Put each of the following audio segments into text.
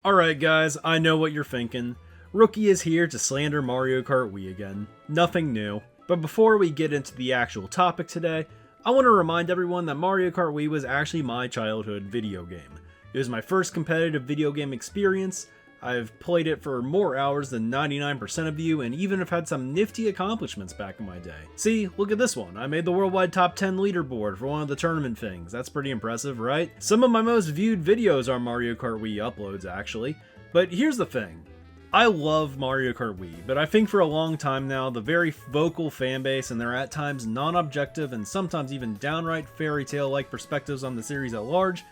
Alright guys, I know what you're thinking. Rookie is here to slander Mario Kart Wii again. Nothing new. But before we get into the actual topic today, I want to remind everyone that Mario Kart Wii was actually my childhood video game. It was my first competitive video game experience. I've played it for more hours than 99% of you, and even have had some nifty accomplishments back in my day. See, look at this one. I made the worldwide top 10 leaderboard for one of the tournament things. That's pretty impressive, right? Some of my most viewed videos are Mario Kart Wii uploads, actually. But here's the thing. I love Mario Kart Wii, but I think for a long time now, the very vocal fanbase and their at times non-objective and sometimes even downright fairy tale-like perspectives on the series at large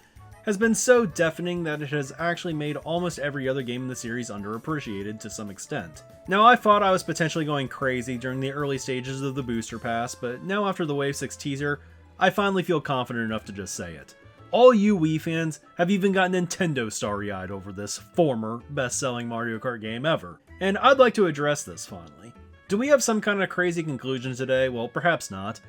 has been so deafening that it has actually made almost every other game in the series underappreciated to some extent. Now, I thought I was potentially going crazy during the early stages of the booster pass, but now after the Wave 6 teaser, I finally feel confident enough to just say it. All you Wii fans have even got Nintendo starry-eyed over this former best-selling Mario Kart game ever, and I'd like to address this finally. Do we have some kind of crazy conclusion today? Well, perhaps not.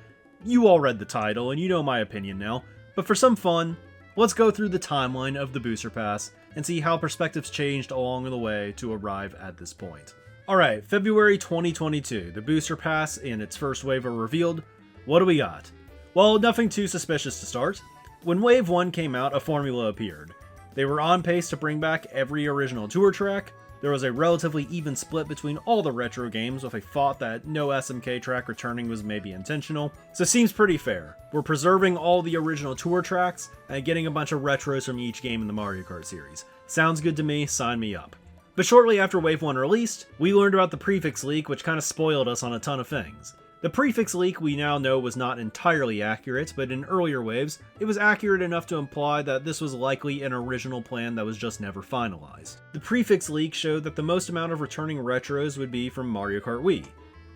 You all read the title, and you know my opinion now, but for some fun, let's go through the timeline of the Booster Pass and see how perspectives changed along the way to arrive at this point. Alright, February 2022, the Booster Pass and its first wave are revealed. What do we got? Well, nothing too suspicious to start. When Wave 1 came out, a formula appeared. They were on pace to bring back every original tour track. There was a relatively even split between all the retro games, with a thought that no SMK track returning was maybe intentional. So it seems pretty fair. We're preserving all the original tour tracks, and getting a bunch of retros from each game in the Mario Kart series. Sounds good to me, sign me up. But shortly after Wave 1 released, we learned about the Prefix Leak, which kind of spoiled us on a ton of things. The Prefix Leak we now know was not entirely accurate, but in earlier waves, it was accurate enough to imply that this was likely an original plan that was just never finalized. The Prefix Leak showed that the most amount of returning retros would be from Mario Kart Wii.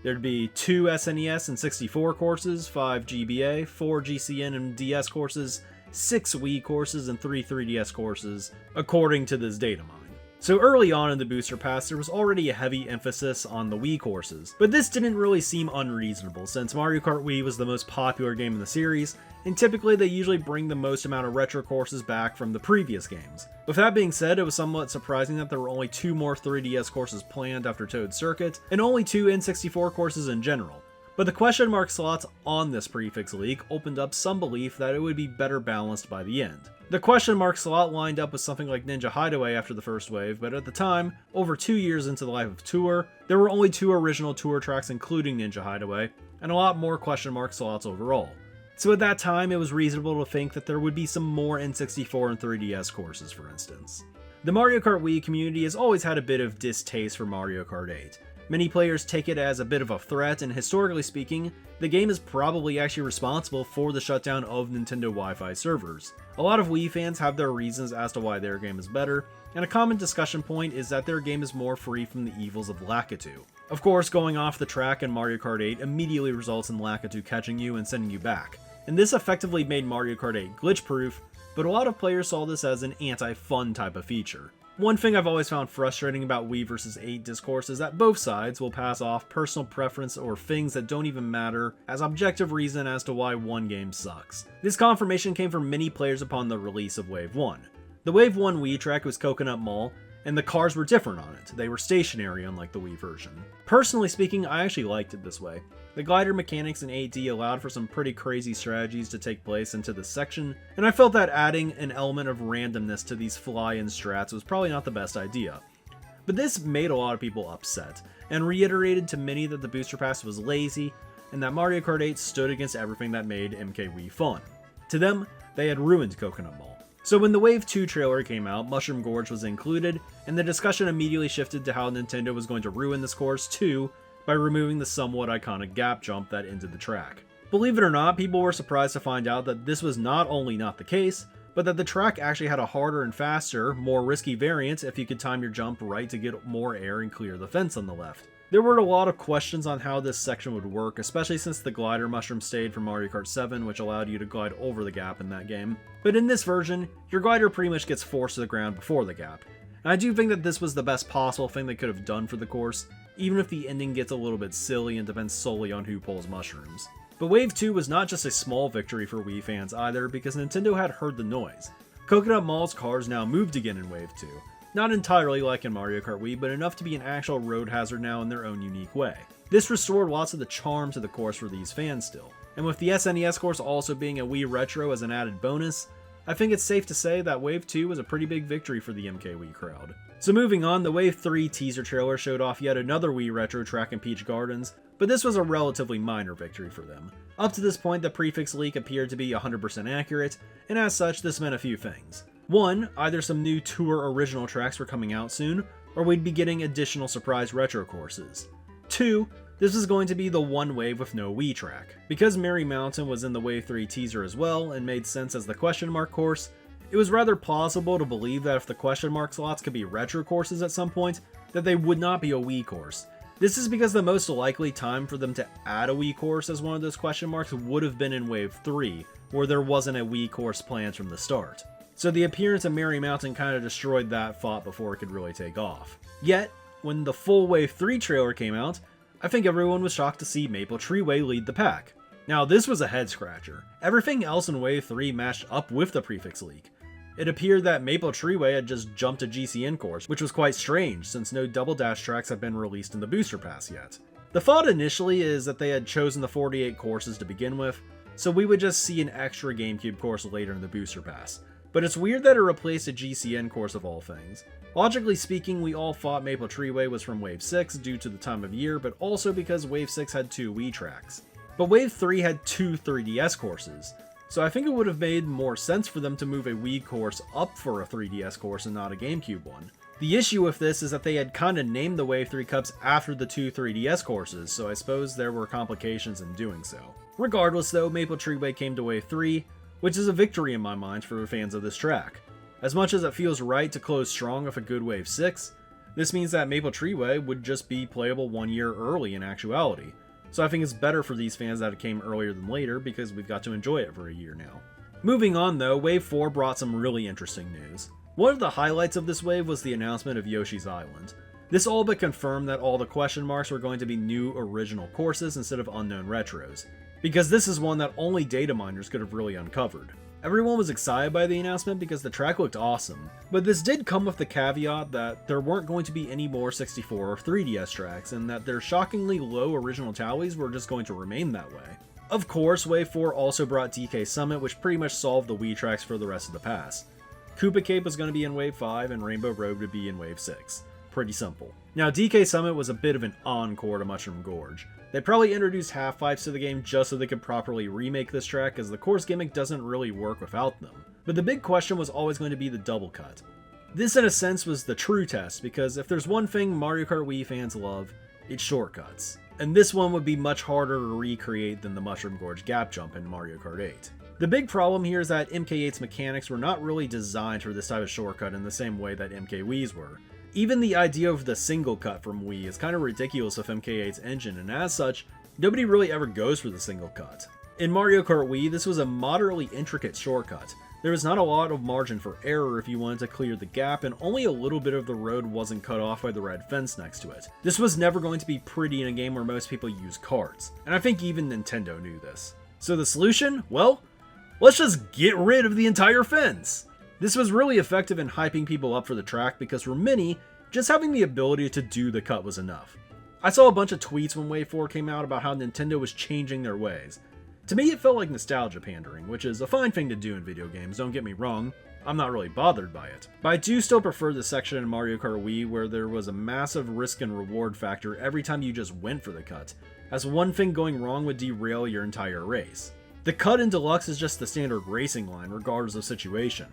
There'd be 2 SNES and 64 courses, 5 GBA, 4 GCN and DS courses, 6 Wii courses, and 3 3DS courses, according to this data mine. So early on in the Booster Pass, there was already a heavy emphasis on the Wii courses, but this didn't really seem unreasonable since Mario Kart Wii was the most popular game in the series, and typically they usually bring the most amount of retro courses back from the previous games. With that being said, it was somewhat surprising that there were only 2 more 3DS courses planned after Toad Circuit, and only 2 N64 courses in general. But the question mark slots on this Prefix Leak opened up some belief that it would be better balanced by the end. The question mark slot lined up with something like Ninja Hideaway after the first wave, but at the time, over 2 years into the life of Tour, there were only 2 original Tour tracks including Ninja Hideaway, and a lot more question mark slots overall. So at that time, it was reasonable to think that there would be some more N64 and 3DS courses, for instance. The Mario Kart Wii community has always had a bit of distaste for Mario Kart 8. Many players take it as a bit of a threat, and historically speaking, the game is probably actually responsible for the shutdown of Nintendo Wi-Fi servers. A lot of Wii fans have their reasons as to why their game is better, and a common discussion point is that their game is more free from the evils of Lakitu. Of course, going off the track in Mario Kart 8 immediately results in Lakitu catching you and sending you back, and this effectively made Mario Kart 8 glitch-proof, but a lot of players saw this as an anti-fun type of feature. One thing I've always found frustrating about Wii vs 8 discourse is that both sides will pass off personal preference or things that don't even matter as objective reason as to why one game sucks. This confirmation came from many players upon the release of Wave 1. The Wave 1 Wii track was Coconut Mall, and the cars were different on it. They were stationary unlike the Wii version. Personally speaking, I actually liked it this way. The glider mechanics in 8D allowed for some pretty crazy strategies to take place into this section, and I felt that adding an element of randomness to these fly-in strats was probably not the best idea. But this made a lot of people upset, and reiterated to many that the Booster Pass was lazy, and that Mario Kart 8 stood against everything that made MKWii fun. To them, they had ruined Coconut Mall. So when the Wave 2 trailer came out, Mushroom Gorge was included, and the discussion immediately shifted to how Nintendo was going to ruin this course too, by removing the somewhat iconic gap jump that ended the track. Believe it or not, people were surprised to find out that this was not only not the case, but that the track actually had a harder and faster, more risky variant if you could time your jump right to get more air and clear the fence on the left. There were a lot of questions on how this section would work, especially since the glider mushroom stayed from Mario Kart 7, which allowed you to glide over the gap in that game. But in this version, your glider pretty much gets forced to the ground before the gap. And I do think that this was the best possible thing they could have done for the course, even if the ending gets a little bit silly and depends solely on who pulls mushrooms. But Wave 2 was not just a small victory for Wii fans either, because Nintendo had heard the noise. Coconut Mall's cars now moved again in Wave 2. Not entirely like in Mario Kart Wii, but enough to be an actual road hazard now in their own unique way. This restored lots of the charm to the course for these fans still. And with the SNES course also being a Wii Retro as an added bonus, I think it's safe to say that Wave 2 was a pretty big victory for the MKWii crowd. So moving on, the Wave 3 teaser trailer showed off yet another Wii Retro track in Peach Gardens, but this was a relatively minor victory for them. Up to this point, the Prefix Leak appeared to be 100% accurate, and as such, this meant a few things. One, either some new tour original tracks were coming out soon, or we'd be getting additional surprise retro courses. Two, this was going to be the one wave with no Wii track. Because Merry Mountain was in the Wave 3 teaser as well, and made sense as the question mark course, it was rather plausible to believe that if the question mark slots could be retro courses at some point, that they would not be a Wii course. This is because the most likely time for them to add a Wii course as one of those question marks would have been in Wave 3, where there wasn't a Wii course planned from the start. So the appearance of Merry Mountain kind of destroyed that thought before it could really take off. Yet, when the full Wave 3 trailer came out, I think everyone was shocked to see Maple Treeway lead the pack. Now this was a head scratcher. Everything else in Wave 3 matched up with the Prefix Leak. It appeared that Maple Treeway had just jumped a GCN course, which was quite strange since no Double Dash tracks have been released in the Booster Pass yet. The thought initially is that they had chosen the 48 courses to begin with, so we would just see an extra GameCube course later in the Booster Pass. But it's weird that it replaced a GCN course of all things. Logically speaking, we all thought Maple Treeway was from Wave 6 due to the time of year, but also because Wave 6 had 2 Wii tracks. But Wave 3 had 2 3DS courses, so I think it would have made more sense for them to move a Wii course up for a 3DS course and not a GameCube one. The issue with this is that they had kinda named the Wave 3 Cups after the 2 3DS courses, so I suppose there were complications in doing so. Regardless though, Maple Treeway came to Wave 3, which is a victory in my mind for fans of this track. As much as it feels right to close strong with a good Wave 6, this means that Maple Treeway would just be playable 1 year early in actuality. So I think it's better for these fans that it came earlier than later because we've got to enjoy it for a year now. Moving on though, Wave 4 brought some really interesting news. One of the highlights of this wave was the announcement of Yoshi's Island. This all but confirmed that all the question marks were going to be new original courses instead of unknown retros, because this is one that only data miners could have really uncovered. Everyone was excited by the announcement because the track looked awesome, but this did come with the caveat that there weren't going to be any more 64 or 3DS tracks, and that their shockingly low original tallies were just going to remain that way. Of course, Wave 4 also brought DK Summit, which pretty much solved the Wii tracks for the rest of the pass. Koopa Cape was going to be in Wave 5, and Rainbow Road would be in Wave 6. Pretty simple. Now, DK Summit was a bit of an encore to Mushroom Gorge. They probably introduced half-pipes to the game just so they could properly remake this track, as the course gimmick doesn't really work without them. But the big question was always going to be the double cut. This in a sense was the true test, because if there's one thing Mario Kart Wii fans love, it's shortcuts. And this one would be much harder to recreate than the Mushroom Gorge gap jump in Mario Kart 8. The big problem here is that MK8's mechanics were not really designed for this type of shortcut in the same way that MK-Wii's were. Even the idea of the single cut from Wii is kind of ridiculous with MK8's engine, and as such, nobody really ever goes for the single cut. In Mario Kart Wii, this was a moderately intricate shortcut. There was not a lot of margin for error if you wanted to clear the gap, and only a little bit of the road wasn't cut off by the red fence next to it. This was never going to be pretty in a game where most people use carts, and I think even Nintendo knew this. So the solution? Well, let's just get rid of the entire fence! This was really effective in hyping people up for the track because for many, just having the ability to do the cut was enough. I saw a bunch of tweets when Wave 4 came out about how Nintendo was changing their ways. To me, it felt like nostalgia pandering, which is a fine thing to do in video games, don't get me wrong. I'm not really bothered by it. But I do still prefer the section in Mario Kart Wii where there was a massive risk and reward factor every time you just went for the cut, as one thing going wrong would derail your entire race. The cut in Deluxe is just the standard racing line, regardless of situation.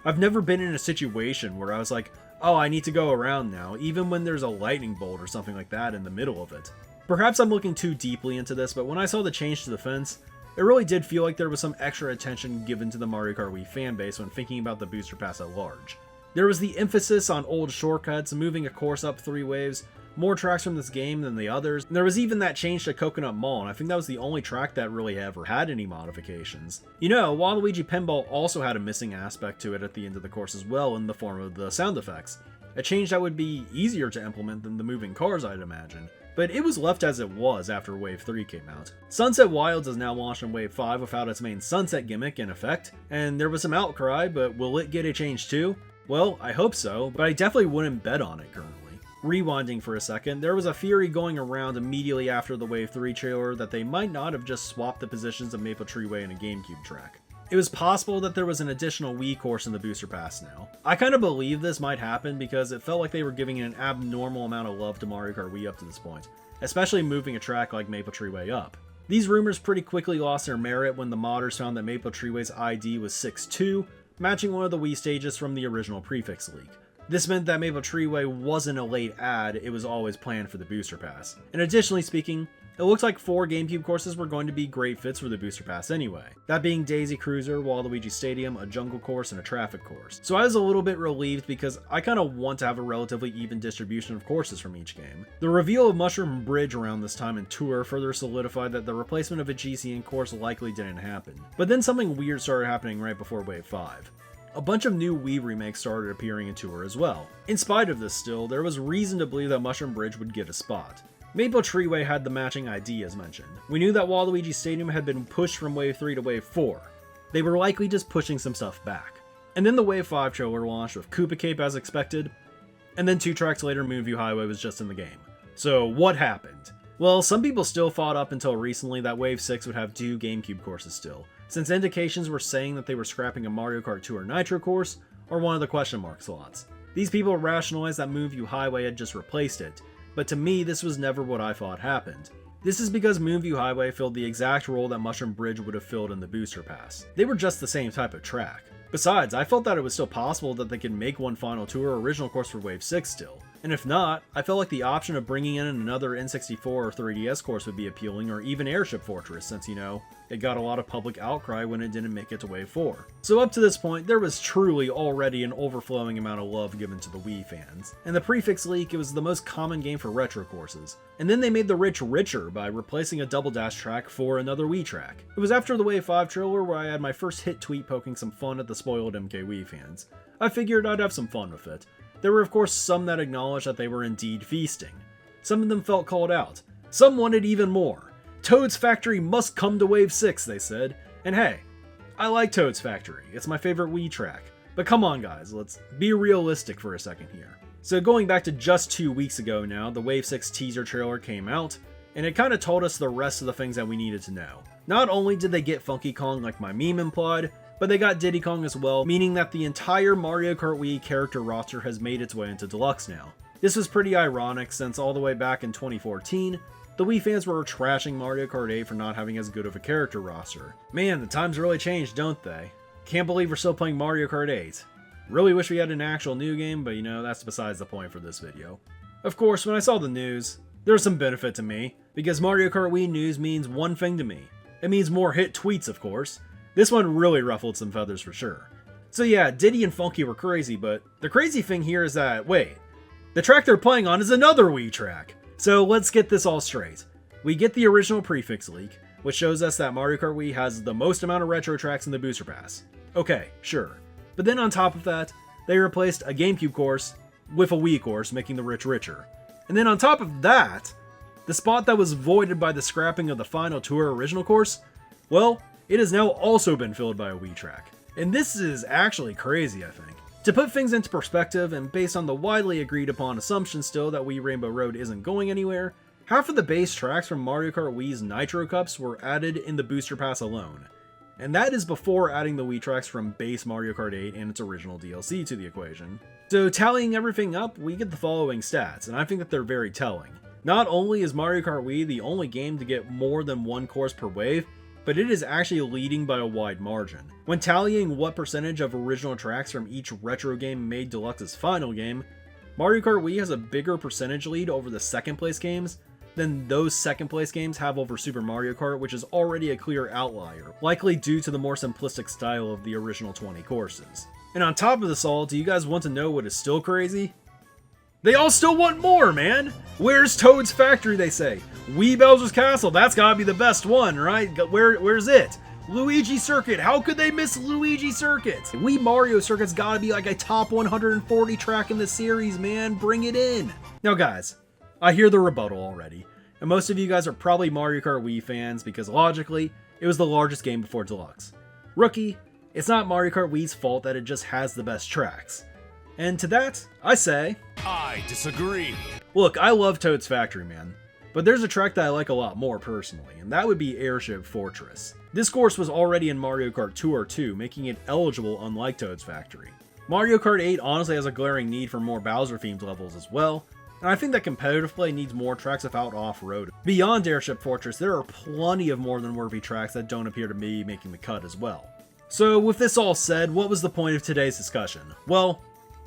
I've never been in a situation where I was like, oh, I need to go around now, even when there's a lightning bolt or something like that in the middle of it. Perhaps I'm looking too deeply into this, but when I saw the change to the fence, it really did feel like there was some extra attention given to the Mario Kart Wii fanbase when thinking about the Booster Pass at large. There was the emphasis on old shortcuts, moving a course up 3 waves, more tracks from this game than the others, and there was even that change to Coconut Mall, and I think that was the only track that really ever had any modifications. You know, Waluigi Pinball also had a missing aspect to it at the end of the course as well in the form of the sound effects, a change that would be easier to implement than the moving cars, I'd imagine. But it was left as it was after Wave 3 came out. Sunset Wilds is now launched in Wave 5 without its main sunset gimmick in effect, and there was some outcry, but will it get a change too? Well, I hope so, but I definitely wouldn't bet on it currently. Rewinding for a second, there was a theory going around immediately after the Wave 3 trailer that they might not have just swapped the positions of Maple Tree Way and a GameCube track. It was possible that there was an additional Wii course in the booster pass now. I kind of believe this might happen because it felt like they were giving an abnormal amount of love to Mario Kart Wii up to this point, especially moving a track like Maple Tree Way up. These rumors pretty quickly lost their merit when the modders found that Maple Tree Way's ID was 6'2", matching one of the Wii stages from the original Prefix Leak. This meant that Maple Tree Way wasn't a late add, it was always planned for the booster pass. And additionally speaking, it looks like 4 GameCube courses were going to be great fits for the booster pass anyway. That being Daisy Cruiser, Waluigi Stadium, a jungle course, and a traffic course. So I was a little bit relieved because I kind of want to have a relatively even distribution of courses from each game. The reveal of Mushroom Bridge around this time in Tour further solidified that the replacement of a GCN course likely didn't happen. But then something weird started happening right before Wave 5. A bunch of new Wii remakes started appearing in Tour as well. In spite of this still, there was reason to believe that Mushroom Bridge would get a spot. Maple Tree Way had the matching ID as mentioned. We knew that Waluigi Stadium had been pushed from Wave 3 to Wave 4. They were likely just pushing some stuff back. And then the Wave 5 trailer launched with Koopa Cape as expected, and then 2 tracks later Moonview Highway was just in the game. So what happened? Well, some people still thought up until recently that Wave 6 would have 2 GameCube courses still, since indications were saying that they were scrapping a Mario Kart Tour Nitro course, or one of the question mark slots. These people rationalized that Moonview Highway had just replaced it, but to me this was never what I thought happened. This is because Moonview Highway filled the exact role that Mushroom Bridge would have filled in the booster pass. They were just the same type of track. Besides, I felt that it was still possible that they could make one final tour original course for Wave 6 still. And if not, I felt like the option of bringing in another N64 or 3DS course would be appealing, or even Airship Fortress, since, you know, it got a lot of public outcry when it didn't make it to Wave 4. So up to this point, there was truly already an overflowing amount of love given to the Wii fans. In the Prefix Leak, it was the most common game for retro courses. And then they made the rich richer by replacing a Double Dash track for another Wii track. It was after the Wave 5 trailer where I had my first hit tweet poking some fun at the spoiled MK Wii fans. I figured I'd have some fun with it. There were of course some that acknowledged that they were indeed feasting. Some of them felt called out. Some wanted even more. Toad's Factory must come to Wave 6, they said. And hey, I like Toad's Factory. It's my favorite Wii track. But come on guys, let's be realistic for a second here. So going back to just 2 weeks ago now, the Wave 6 teaser trailer came out, and it kind of told us the rest of the things that we needed to know. Not only did they get Funky Kong like my meme implied, but they got Diddy Kong as well, meaning that the entire Mario Kart Wii character roster has made its way into Deluxe now. This was pretty ironic since all the way back in 2014, the Wii fans were trashing Mario Kart 8 for not having as good of a character roster. Man, the times really changed, don't they? Can't believe we're still playing Mario Kart 8. Really wish we had an actual new game, but you know, that's besides the point for this video. Of course, when I saw the news, there was some benefit to me, because Mario Kart Wii news means one thing to me. It means more hit tweets, of course. This one really ruffled some feathers for sure. So yeah, Diddy and Funky were crazy, but the crazy thing here is that, wait, the track they're playing on is another Wii track. So let's get this all straight. We get the original Prefix Leak, which shows us that Mario Kart Wii has the most amount of retro tracks in the booster pass. Okay, sure. But then on top of that, they replaced a GameCube course with a Wii course, making the rich richer. And then on top of that, the spot that was voided by the scrapping of the final tour original course, well, it has now also been filled by a Wii track. And this is actually crazy, I think. To put things into perspective, and based on the widely agreed upon assumption still that Wii Rainbow Road isn't going anywhere, half of the base tracks from Mario Kart Wii's Nitro Cups were added in the booster pass alone. And that is before adding the Wii tracks from base Mario Kart 8 and its original DLC to the equation. So tallying everything up, we get the following stats, and I think that they're very telling. Not only is Mario Kart Wii the only game to get more than one course per wave, but it is actually leading by a wide margin. When tallying what percentage of original tracks from each retro game made Deluxe's final game, Mario Kart Wii has a bigger percentage lead over the second place games than those second place games have over Super Mario Kart, which is already a clear outlier, likely due to the more simplistic style of the original 20 courses. And on top of this all, do you guys want to know what is still crazy? They all still want more, man! Where's Toad's Factory, they say? Wii Bowser's Castle, that's gotta be the best one, right? Where's it? Luigi Circuit, how could they miss Luigi Circuit? Wii Mario Circuit's gotta be like a top 140 track in the series, man, bring it in! Now guys, I hear the rebuttal already, and most of you guys are probably Mario Kart Wii fans because logically, it was the largest game before Deluxe. Rookie, it's not Mario Kart Wii's fault that it just has the best tracks. And to that, I say, I disagree. Look, I love Toad's Factory, man. But there's a track that I like a lot more personally, and that would be Airship Fortress. This course was already in Mario Kart Tour 2, making it eligible unlike Toad's Factory. Mario Kart 8 honestly has a glaring need for more Bowser-themed levels as well, and I think that competitive play needs more tracks about off-road. Beyond Airship Fortress, there are plenty of more than worthy tracks that don't appear to be making the cut as well. So with this all said, what was the point of today's discussion? Well,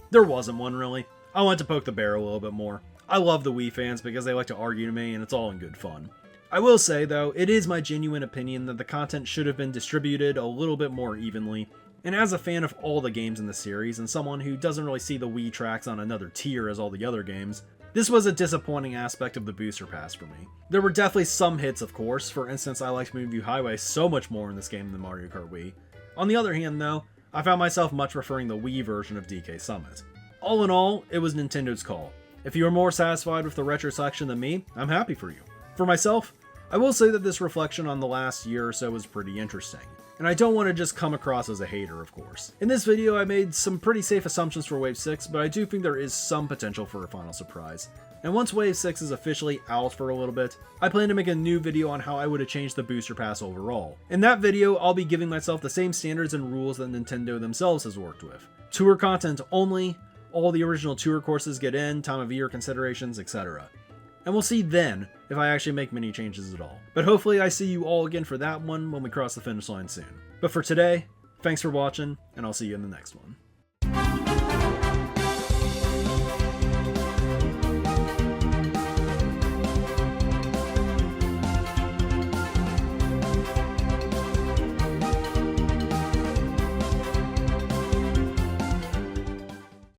there wasn't one really. I wanted to poke the bear a little bit more. I love the Wii fans because they like to argue to me and it's all in good fun. I will say though, it is my genuine opinion that the content should have been distributed a little bit more evenly. And as a fan of all the games in the series, and someone who doesn't really see the Wii tracks on another tier as all the other games, this was a disappointing aspect of the booster pass for me. There were definitely some hits, of course. For instance, I liked Moonview Highway so much more in this game than Mario Kart Wii. On the other hand though, I found myself much preferring the Wii version of DK Summit. All in all, it was Nintendo's call. If you are more satisfied with the retro selection than me, I'm happy for you. For myself, I will say that this reflection on the last year or so was pretty interesting. And I don't want to just come across as a hater, of course. In this video, I made some pretty safe assumptions for Wave 6, but I do think there is some potential for a final surprise. And once Wave 6 is officially out for a little bit, I plan to make a new video on how I would have changed the booster pass overall. In that video, I'll be giving myself the same standards and rules that Nintendo themselves has worked with. Tour content only, all the original tour courses get in, time of year considerations, etc. And we'll see then if I actually make many changes at all. But hopefully I see you all again for that one when we cross the finish line soon. But for today, thanks for watching, and I'll see you in the next one.